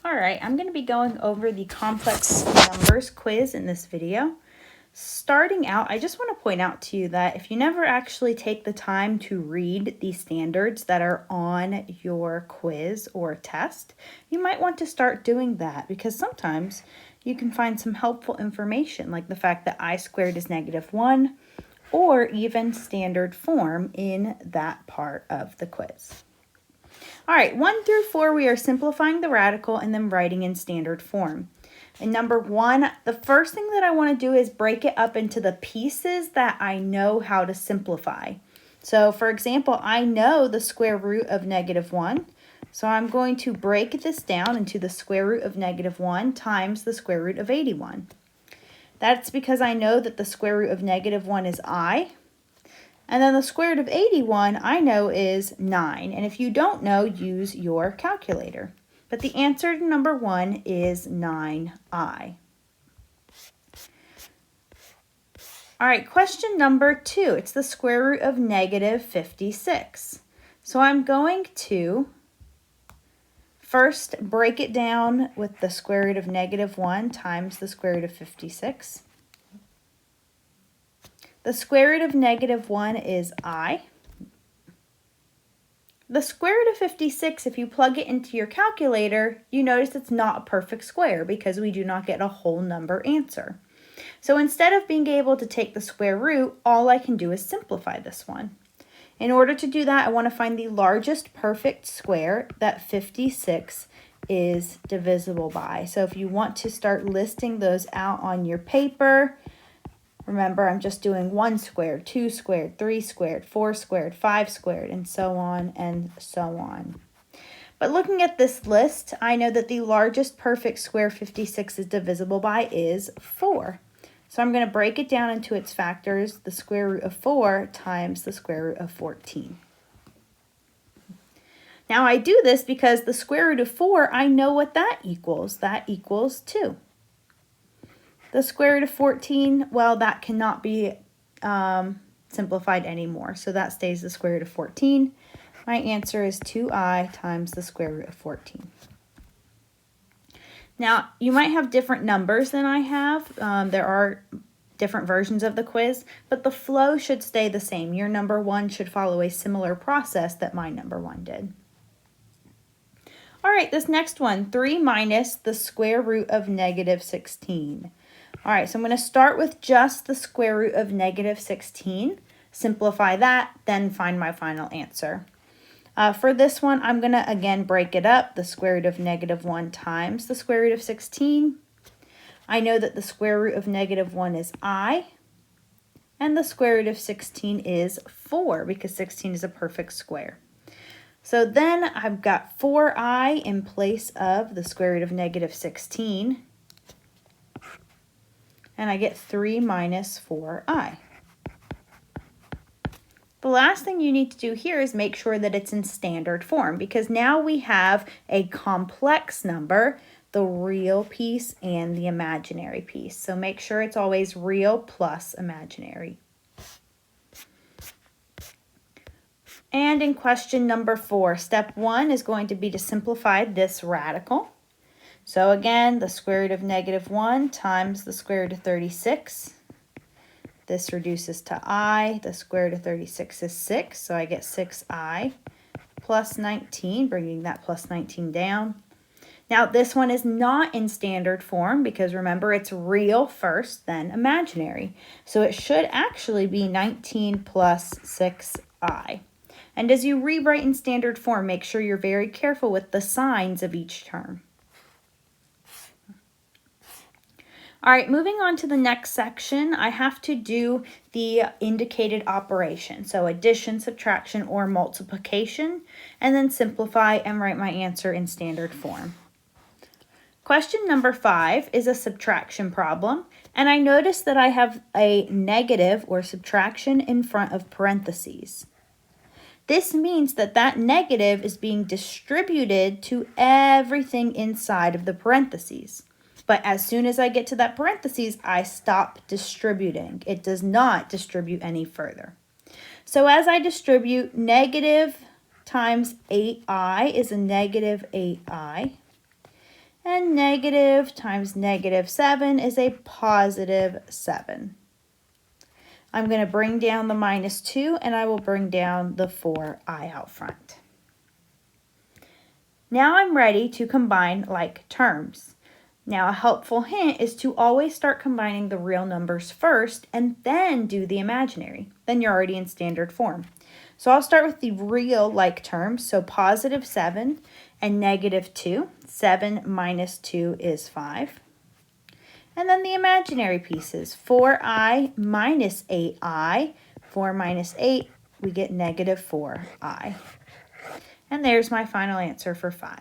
All right, I'm going to be going over the complex numbers quiz in this video. Starting out, I just want to point out to you that if you never actually take the time to read the standards that are on your quiz or test, you might want to start doing that because sometimes you can find some helpful information like the fact that I squared is -1 or even standard form in that part of the quiz. All right, 1 through 4, we are simplifying the radical and then writing in standard form. And number 1, the first thing that I want to do is break it up into the pieces that I know how to simplify. So for example, I know the square root of -1. So I'm going to break this down into the square root of -1 times the square root of 81. That's because I know that the square root of -1 is I. And then the square root of 81 I know is 9. And if you don't know, use your calculator. But the answer to number 1 is 9i. All right, question number 2. It's the square root of -56. So I'm going to first break it down with the square root of -1 times the square root of 56. The square root of -1 is I. The square root of 56, if you plug it into your calculator, you notice it's not a perfect square because we do not get a whole number answer. So instead of being able to take the square root, all I can do is simplify this one. In order to do that, I want to find the largest perfect square that 56 is divisible by. So if you want to start listing those out on your paper, remember, I'm just doing 1 squared, 2 squared, 3 squared, 4 squared, 5 squared, and so on and so on. But looking at this list, I know that the largest perfect square 56 is divisible by is 4. So I'm going to break it down into its factors, the square root of 4 times the square root of 14. Now I do this because the square root of 4, I know what that equals. That equals 2. The square root of 14, well, that cannot be simplified anymore. So that stays the square root of 14. My answer is 2i times the square root of 14. Now, you might have different numbers than I have. There are different versions of the quiz, but the flow should stay the same. Your number 1 should follow a similar process that my number 1 did. All right, this next one, 3 minus the square root of -16. All right, so I'm going to start with just the square root of -16, simplify that, then find my final answer. For this one, I'm going to, again, break it up, the square root of -1 times the square root of 16. I know that the square root of -1 is I, and the square root of 16 is 4, because 16 is a perfect square. So then I've got 4i in place of the square root of -16. And I get 3 minus 4i. The last thing you need to do here is make sure that it's in standard form because now we have a complex number, the real piece and the imaginary piece. So make sure it's always real plus imaginary. And in question number 4, step 1 is going to be to simplify this radical. So again, the square root of -1 times the square root of 36. This reduces to I. The square root of 36 is 6, so I get 6i plus 19, bringing that plus 19 down. Now, this one is not in standard form because remember, it's real first, then imaginary. So it should actually be 19 plus 6i. And as you rewrite in standard form, make sure you're very careful with the signs of each term. All right, moving on to the next section, I have to do the indicated operation. So addition, subtraction, or multiplication, and then simplify and write my answer in standard form. Question number 5 is a subtraction problem, and I notice that I have a negative or subtraction in front of parentheses. This means that that negative is being distributed to everything inside of the parentheses. But as soon as I get to that parentheses, I stop distributing. It does not distribute any further. So as I distribute, negative times 8i is a negative 8i. And negative times negative 7 is a positive 7. I'm going to bring down the minus 2, and I will bring down the 4i out front. Now I'm ready to combine like terms. Now a helpful hint is to always start combining the real numbers first and then do the imaginary. Then you're already in standard form. So I'll start with the real like terms. So positive 7 and negative 2. 7 minus 2 is 5. And then the imaginary pieces. 4i minus 8i. 4 minus 8, we get negative 4i. And there's my final answer for 5.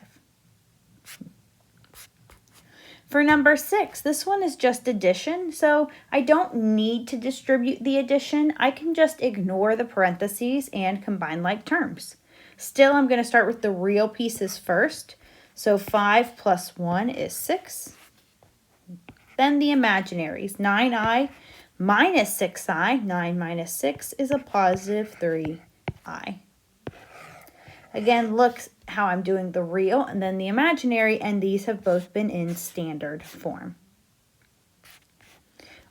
For number 6, this one is just addition, so I don't need to distribute the addition. I can just ignore the parentheses and combine like terms. Still, I'm going to start with the real pieces first. So 5 plus 1 is 6. Then the imaginaries. 9i minus 6i. 9 minus 6 is a positive 3i. Again, look how I'm doing the real and then the imaginary, and these have both been in standard form.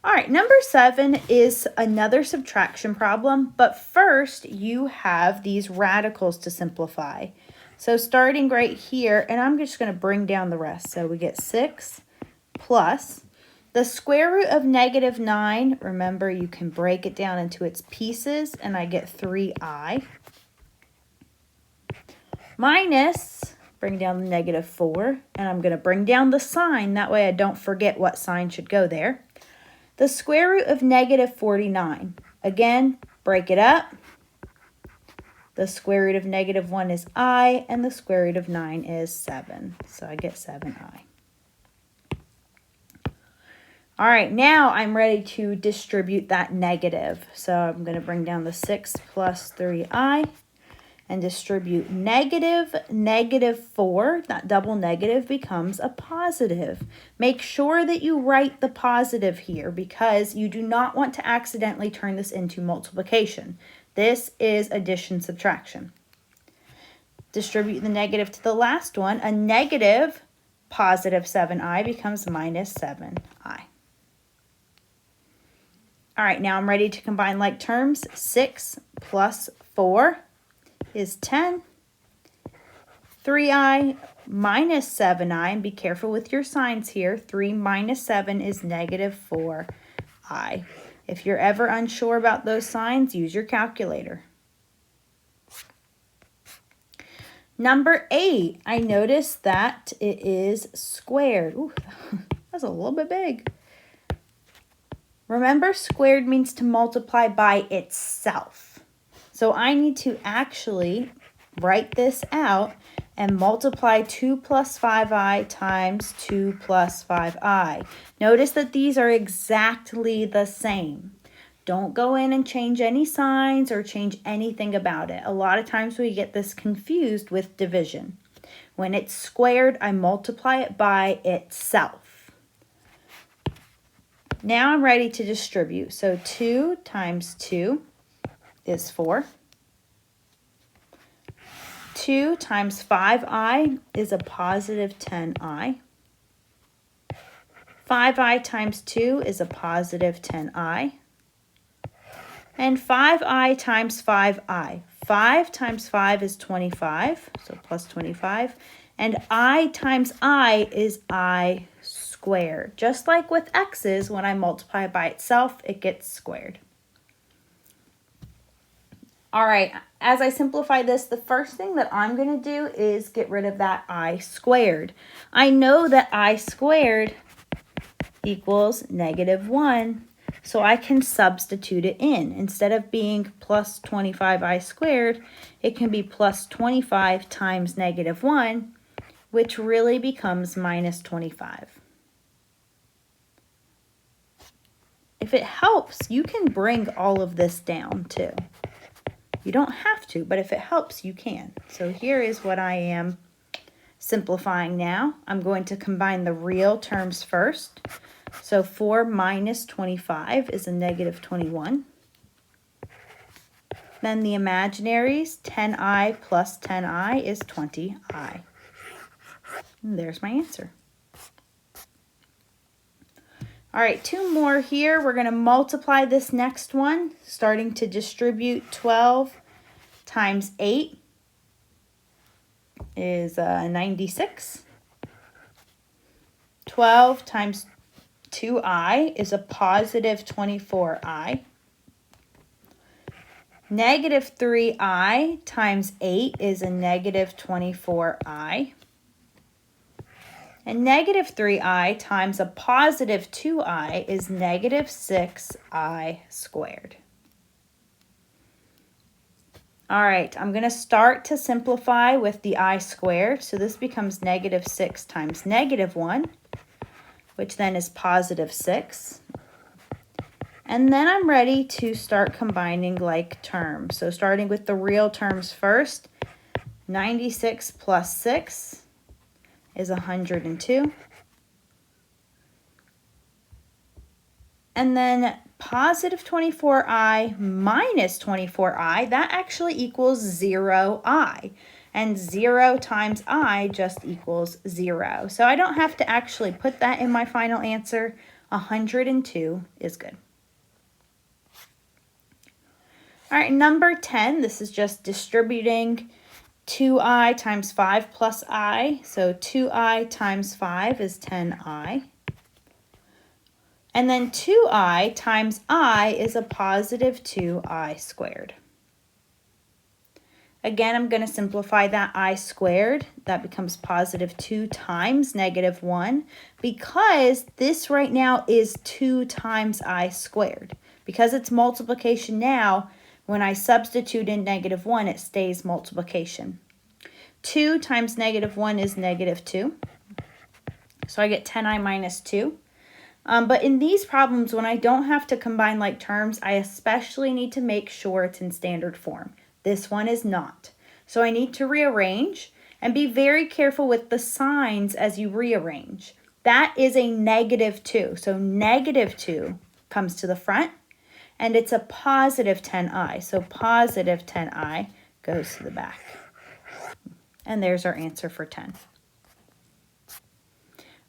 All right, number 7 is another subtraction problem, but first you have these radicals to simplify. So starting right here, and I'm just going to bring down the rest. So we get 6 plus the square root of negative 9. Remember, you can break it down into its pieces, and I get 3i. Minus, bring down the negative 4, and I'm going to bring down the sign. That way I don't forget what sign should go there. The square root of negative 49. Again, break it up. The square root of negative 1 is I, and the square root of 9 is 7. So I get 7i. All right, now I'm ready to distribute that negative. So I'm going to bring down the 6 plus 3i. And distribute negative 4, that double negative becomes a positive. Make sure that you write the positive here because you do not want to accidentally turn this into multiplication. This is addition subtraction. Distribute the negative to the last one. A negative positive 7i becomes minus 7i. All right, now I'm ready to combine like terms. 6 plus 4 is 10. 3i minus 7i, and be careful with your signs here. 3 minus 7 is negative 4i. If you're ever unsure about those signs, use your calculator. Number 8, I noticed that it is squared. Ooh, that's a little bit big. Remember, squared means to multiply by itself. So I need to actually write this out and multiply 2 plus 5i times 2 plus 5i. Notice that these are exactly the same. Don't go in and change any signs or change anything about it. A lot of times we get this confused with division. When it's squared, I multiply it by itself. Now I'm ready to distribute. So 2 times 2 is 4. 2 times 5i is a positive 10i. 5i times 2 is a positive 10i. And 5i times 5i. 5 times 5 is 25, so plus 25. And I times I is I squared. Just like with x's, when I multiply by itself, it gets squared. All right, as I simplify this, the first thing that I'm going to do is get rid of that I squared. I know that I squared equals negative 1, so I can substitute it in. Instead of being plus 25I squared, it can be plus 25 times negative 1, which really becomes minus 25. If it helps, you can bring all of this down too. You don't have to, but if it helps, you can. So here is what I am simplifying now. I'm going to combine the real terms first. So 4 minus 25 is a negative 21. Then the imaginaries, 10i plus 10i is 20i. And there's my answer. All right, 2 more here. We're going to multiply this next one, starting to distribute. 12 times 8 is 96. 12 times 2i is a positive 24i. Negative 3i times 8 is a negative 24i. And negative 3i times a positive 2i is negative 6i squared. All right, I'm going to start to simplify with the I squared. So this becomes negative 6 times negative 1, which then is positive 6. And then I'm ready to start combining like terms. So starting with the real terms first, 96 plus 6 is 102. And then positive 24i minus 24i, that actually equals 0i. And 0 times I just equals 0. So I don't have to actually put that in my final answer. 102 is good. All right, number 10, this is just distributing 2i times 5 plus I. So 2i times 5 is 10i. And then 2i times I is a positive 2i squared. Again, I'm going to simplify that I squared. That becomes positive 2 times negative 1 because this right now is 2 times I squared. Because it's multiplication now, when I substitute in negative 1, it stays multiplication. 2 times negative 1 is negative 2. So I get 10i minus 2. But in these problems, when I don't have to combine like terms, I especially need to make sure it's in standard form. This one is not. So I need to rearrange and be very careful with the signs as you rearrange. That is a negative 2. So negative 2 comes to the front. And it's a positive 10i. So positive 10i goes to the back. And there's our answer for 10.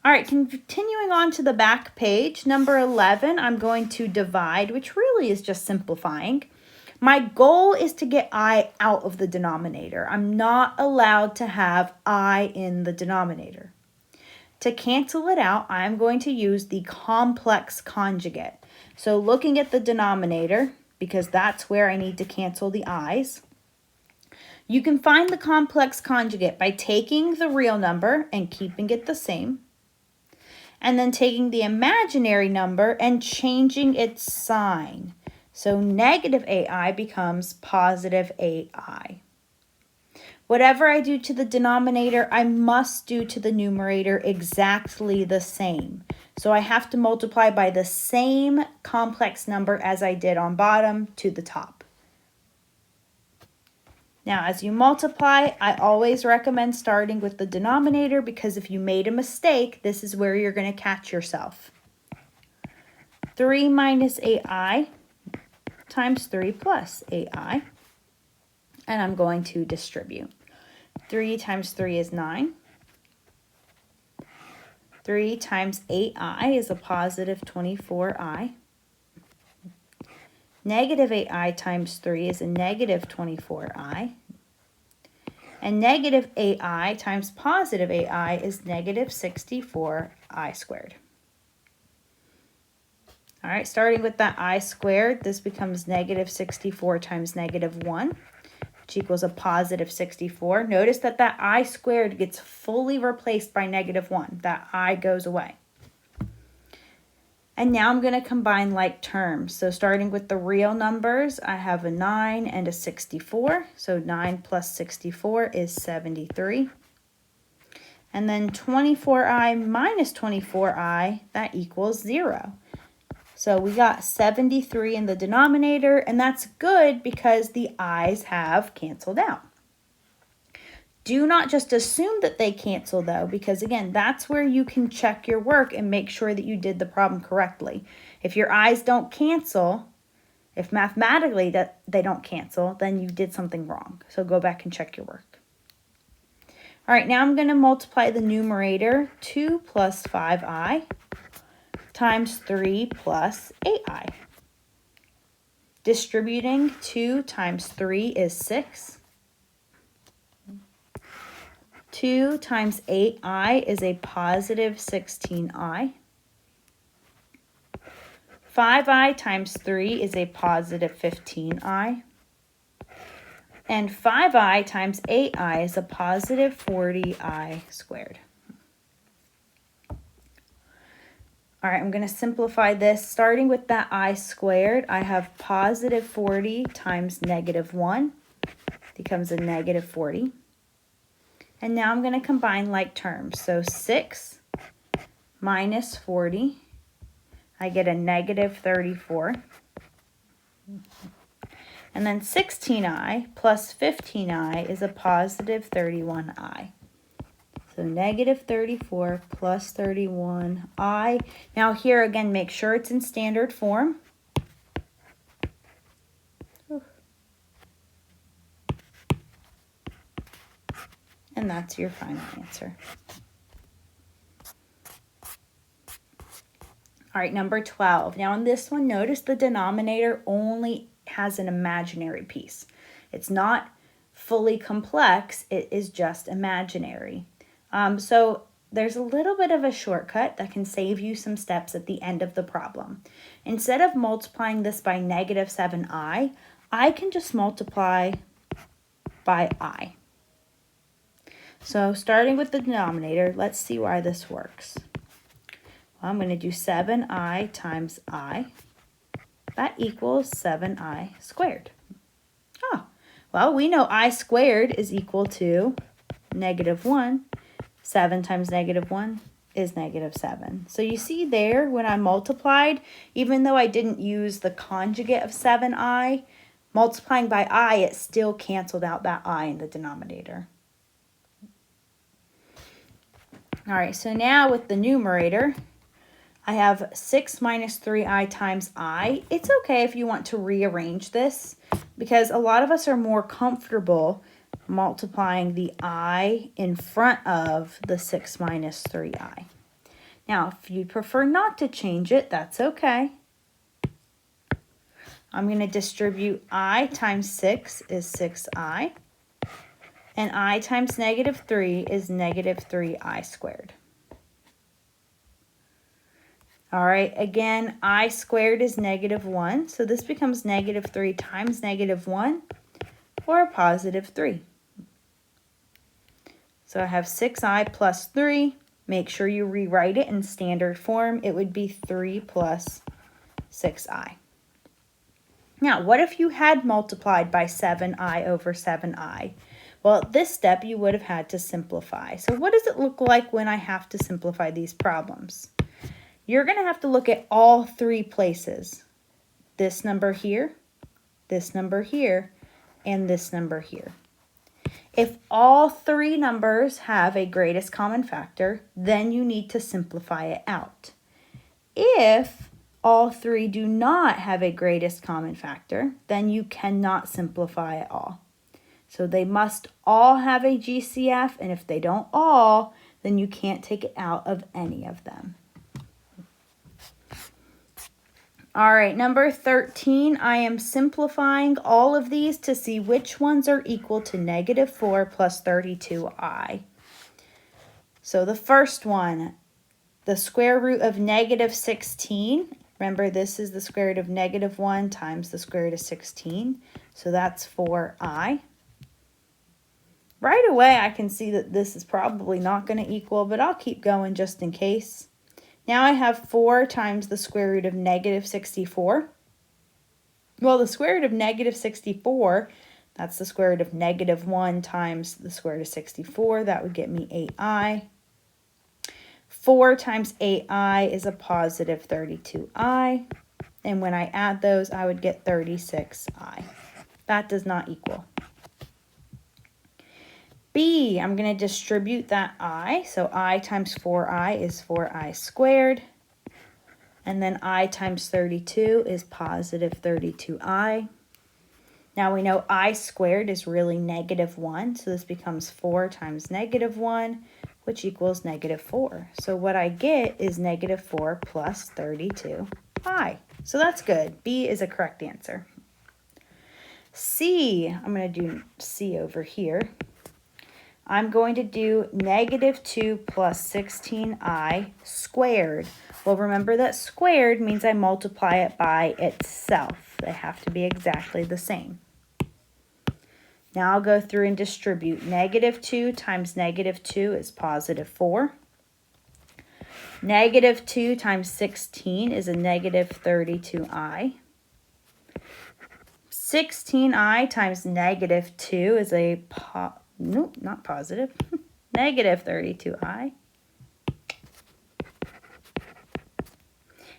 All right, continuing on to the back page, number 11, I'm going to divide, which really is just simplifying. My goal is to get I out of the denominator. I'm not allowed to have I in the denominator. To cancel it out, I'm going to use the complex conjugate. So looking at the denominator, because that's where I need to cancel the i's, you can find the complex conjugate by taking the real number and keeping it the same, and then taking the imaginary number and changing its sign. So negative ai becomes positive ai. Whatever I do to the denominator, I must do to the numerator exactly the same. So I have to multiply by the same complex number as I did on bottom to the top. Now, as you multiply, I always recommend starting with the denominator because if you made a mistake, this is where you're going to catch yourself. 3 minus 8i times 3 plus 8i. And I'm going to distribute. 3 times 3 is 9. 3 times 8i is a positive 24i. Negative 8i times 3 is a negative 24i. And negative 8i times positive 8i is negative 64i squared. All right, starting with that I squared, this becomes negative 64 times negative 1, which equals a positive 64. Notice that that I squared gets fully replaced by negative 1. That I goes away. And now I'm going to combine like terms. So starting with the real numbers, I have a 9 and a 64. So 9 plus 64 is 73. And then 24i minus 24i, that equals 0. So we got 73 in the denominator, and that's good because the i's have canceled out. Do not just assume that they cancel though, because again, that's where you can check your work and make sure that you did the problem correctly. If your i's don't cancel, if mathematically that they don't cancel, then you did something wrong. So go back and check your work. All right, now I'm going to multiply the numerator, 2 plus 5i, times 3 plus 8i. Distributing 2 times 3 is 6. 2 times 8i is a positive 16i. 5i times 3 is a positive 15i. And 5i times 8i is a positive 40i squared. All right, I'm going to simplify this. Starting with that I squared, I have positive 40 times negative 1 becomes a negative 40. And now I'm going to combine like terms. So 6 minus 40, I get a negative 34. And then 16i plus 15i is a positive 31i. So negative 34 plus 31i. Now here again, make sure it's in standard form. And that's your final answer. All right, number 12. Now in this one, notice the denominator only has an imaginary piece. It's not fully complex, it is just imaginary. So there's a little bit of a shortcut that can save you some steps at the end of the problem. Instead of multiplying this by negative 7i, I can just multiply by I. So starting with the denominator, let's see why this works. Well, I'm going to do 7i times I. That equals 7i squared. Oh, well, we know I squared is equal to negative 1. 7 times negative 1 is negative 7. So you see there, when I multiplied, even though I didn't use the conjugate of 7i, multiplying by I, it still canceled out that I in the denominator. All right, so now with the numerator, I have 6 minus 3i times I. It's okay if you want to rearrange this, because a lot of us are more comfortable multiplying the I in front of the 6 minus 3i. Now, if you prefer not to change it, that's okay. I'm going to distribute I times 6 is 6i, and I times negative 3 is negative 3i squared. All right, again, I squared is negative 1, so this becomes negative 3 times negative 1, or a positive 3. So I have 6i plus 3. Make sure you rewrite it in standard form. It would be 3 plus 6i. Now, what if you had multiplied by 7i over 7i? Well, at this step, you would have had to simplify. So what does it look like when I have to simplify these problems? You're going to have to look at all three places. This number here, and this number here. If all three numbers have a greatest common factor, then you need to simplify it out. If all three do not have a greatest common factor, then you cannot simplify it all. So they must all have a GCF, and if they don't all, then you can't take it out of any of them. All right, number 13, I am simplifying all of these to see which ones are equal to negative 4 plus 32i. So the first one, the square root of negative 16. Remember, this is the square root of negative 1 times the square root of 16. So that's 4i. Right away, I can see that this is probably not going to equal, but I'll keep going just in case. Now I have 4 times the square root of negative 64. Well, the square root of negative 64, that's the square root of negative 1 times the square root of 64. That would get me 8i. 4 times 8i is a positive 32i. And when I add those, I would get 36i. That does not equal. B, I'm going to distribute that I. So I times 4i is 4i squared. And then I times 32 is positive 32i. Now we know I squared is really negative 1. So this becomes 4 times negative 1, which equals negative 4. So what I get is negative 4 plus 32i. So that's good. B is a correct answer. C, I'm going to do C over here. I'm going to do negative 2 plus 16i squared. Well, remember that squared means I multiply it by itself. They have to be exactly the same. Now I'll go through and distribute. Negative 2 times negative 2 is positive 4. Negative 2 times 16 is a negative 32i. 16i times negative 2 is a nope, not positive. Negative 32i.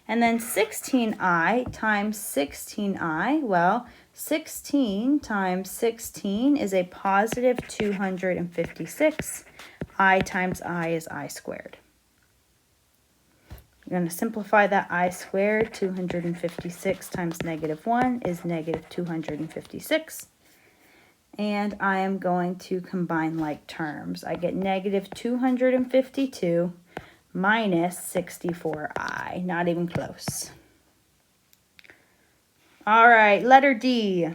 And then 16i times 16i, well, 16 times 16 is a positive 256. I times I is I squared. I'm going to simplify that I squared. 256 times negative 1 is negative 256. And I am going to combine like terms. I get negative 252 minus 64i. Not even close. All right, letter D.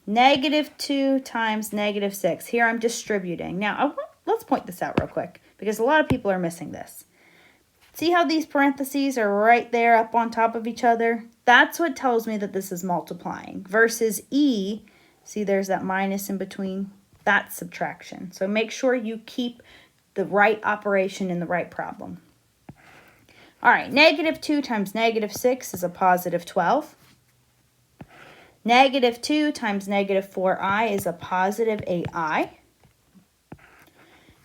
Negative 2 times negative 6. Here I'm distributing. Now, let's point this out real quick because a lot of people are missing this. See how these parentheses are right there up on top of each other? That's what tells me that this is multiplying. Versus E, see there's that minus in between? That's subtraction. So make sure you keep the right operation in the right problem. All right, negative 2 times negative 6 is a positive 12. Negative 2 times negative 4i is a positive 8i.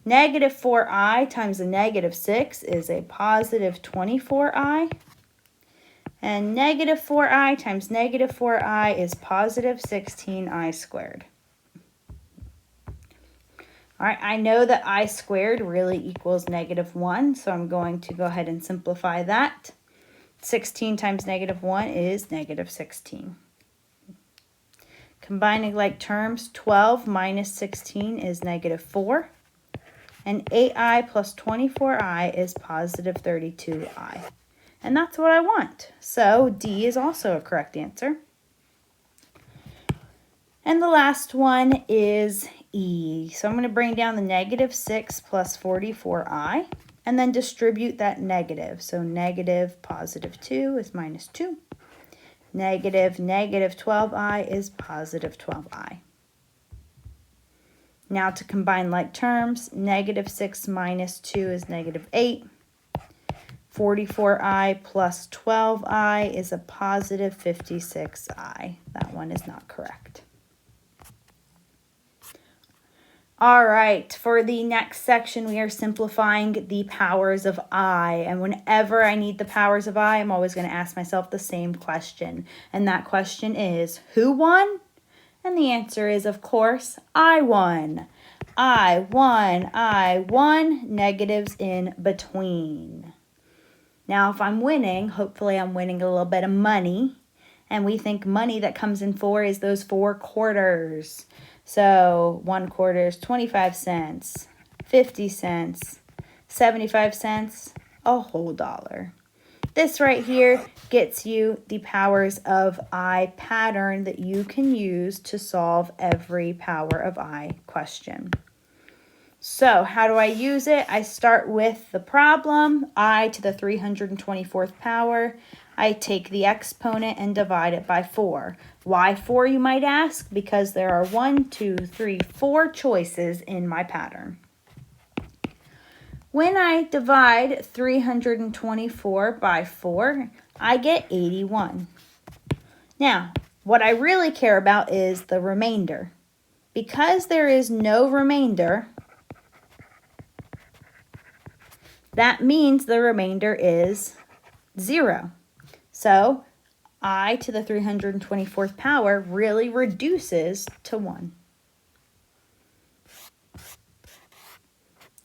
Negative 4i times a negative 6 is a positive 24i. And negative 4i times negative 4i is positive 16i squared. All right, I know that I squared really equals negative 1, so I'm going to go ahead and simplify that. 16 times negative 1 is negative 16. Combining like terms, 12 minus 16 is negative 4. And 8i plus 24i is positive 32i. And that's what I want. So D is also a correct answer. And the last one is E. So I'm going to bring down the negative 6 plus 44i and then distribute that negative. So negative positive 2 is minus 2. Negative 12i is positive 12i. Now to combine like terms, negative 6 minus 2 is negative 8. 44i plus 12i is a positive 56i. That one is not correct. All right, for the next section, we are simplifying the powers of I. And whenever I need the powers of I, I'm always going to ask myself the same question. And that question is, who won? And the answer is, of course, I won. I won, negatives in between. Now, if I'm winning, hopefully I'm winning a little bit of money. And we think money that comes in 4 is those 4 quarters. So 1 quarter is 25 cents, 50 cents, 75 cents, a whole dollar. This right here gets you the powers of I pattern that you can use to solve every power of I question. So how do I use it? I start with the problem, I to the 324th power. I take the exponent and divide it by 4. Why 4, you might ask? Because there are 4 choices in my pattern. When I divide 324 by 4, I get 81. Now, what I really care about is the remainder. Because there is no remainder, that means the remainder is 0. So, I to the 324th power really reduces to 1.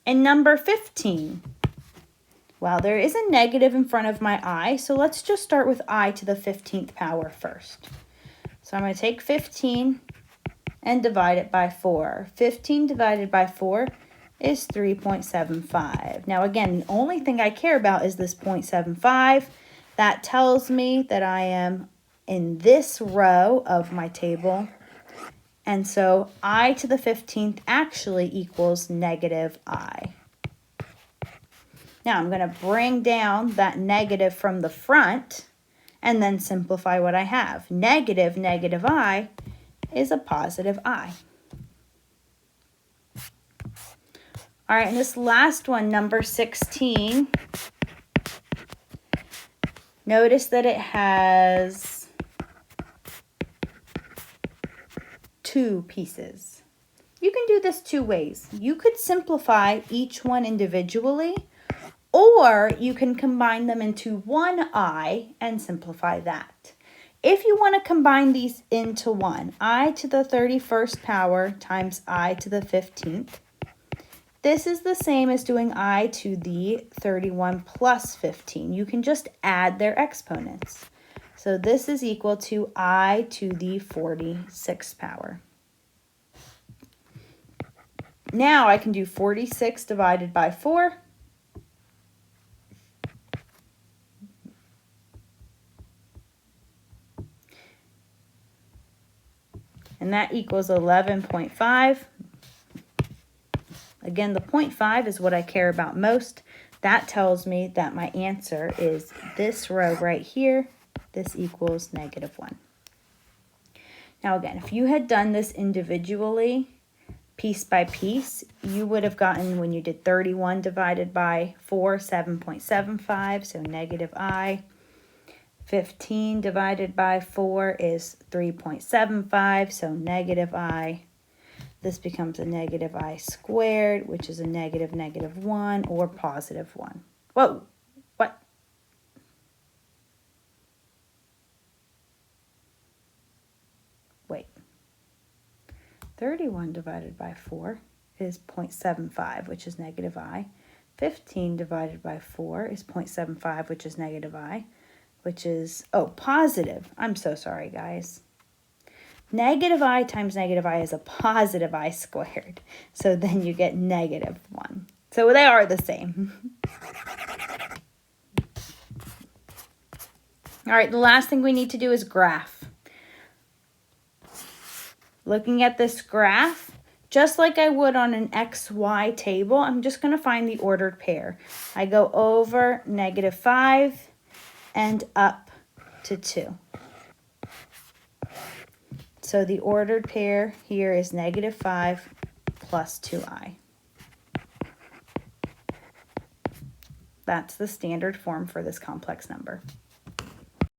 And number 15. Well, there is a negative in front of my I, so let's just start with I to the 15th power first. So I'm going to take 15 and divide it by 4. 15 divided by 4 is 3.75. Now again, the only thing I care about is this 0.75. That tells me that I am in this row of my table. And so I to the 15th actually equals negative I. Now I'm going to bring down that negative from the front and then simplify what I have. Negative I is a positive I. All right, and this last one, number 16, notice that it has 2 pieces. You can do this 2 ways. You could simplify each one individually, or you can combine them into one I and simplify that. If you want to combine these into one, I to the 31st power times I to the 15th, this is the same as doing I to the 31 plus 15. You can just add their exponents. So this is equal to I to the 46th power. Now I can do 46 divided by 4. And that equals 11.5. Again, the 0.5 is what I care about most. That tells me that my answer is this row right here. This equals negative 1. Now again, if you had done this individually, piece by piece, you would have gotten, when you did 31 divided by 4, 7.75, so negative I. 15 divided by 4 is 3.75, so negative I. This becomes a negative I squared, which is a negative 1 or positive 1. Whoa, what? Wait. 31 divided by 4 is 0.75, which is negative I. 15 divided by 4 is 0.75, which is negative I, which is, oh, positive. I'm so sorry, guys. Negative I times negative I is a positive I squared. So then you get negative 1. So they are the same. All right, the last thing we need to do is graph. Looking at this graph, just like I would on an XY table, I'm just going to find the ordered pair. I go over negative 5 and up to 2. So the ordered pair here is negative 5 plus 2i. That's the standard form for this complex number.